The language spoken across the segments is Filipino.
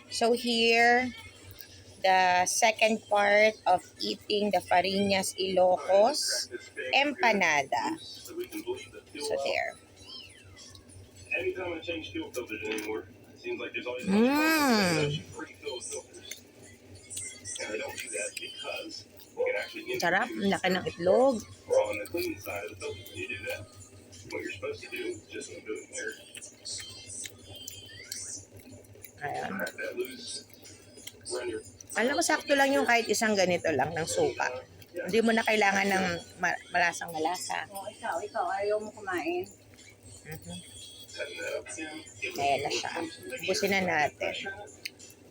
So here, the second part of eating the Fariñas Ilocos empanada. So there. Sarap, ang laki ng itlog. Ayan. Alam ko, sakto lang yung kahit isang ganito lang ng suka. Hindi mo na kailangan ng malasang malasa. Ikaw, ayaw mo kumain. Ayan na siya. Busin na natin.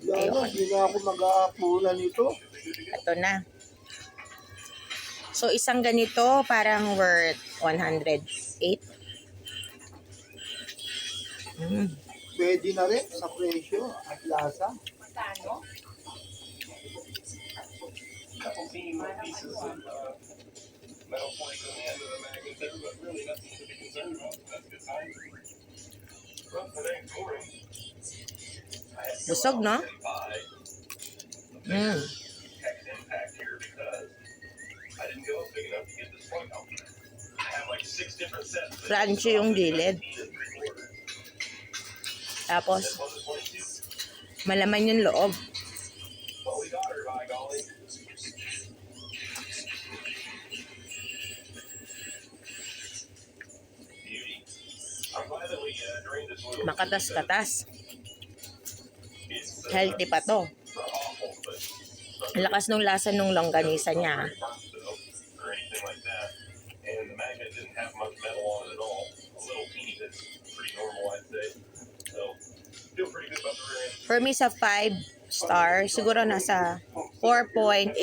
Ayun. Hindi na ako mag-aapunan nito. Ito na. So, isang ganito parang worth 108. Pwede na rin sa presyo at lasa. Magkano? Busog, no? Crunchy yung gilid. Tapos, malaman yung loob. Makatas-katas. Healthy pa to. Ang lakas nung lasa nung longganisa niya. For me, sa 5 star, siguro nasa 4.8.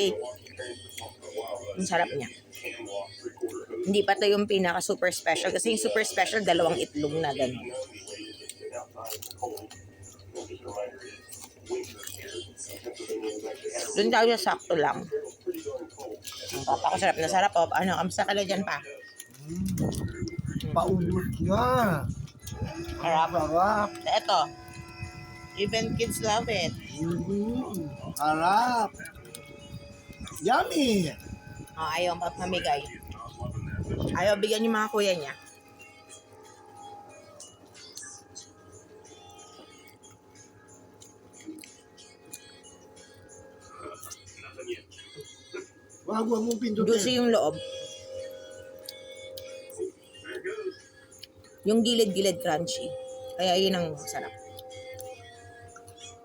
Ang sarap niya. Hindi pa to yung pinaka super special. Kasi yung super special, 2 itlog na gano'n. Doon tayo sakto lang. Ang sarap na sarap. Oh. Ano, kamusta ka na dyan pa? Paubos nga. Harap. Harap. Ito. Even kids love it. Harap. Yummy. Oh, ayaw mamigay. Ayaw bigyan yung mga kuya niya. Wag mong pindutin. Juicy yung loob. Yung gilid-gilid crunchy. Kaya yun ang sarap.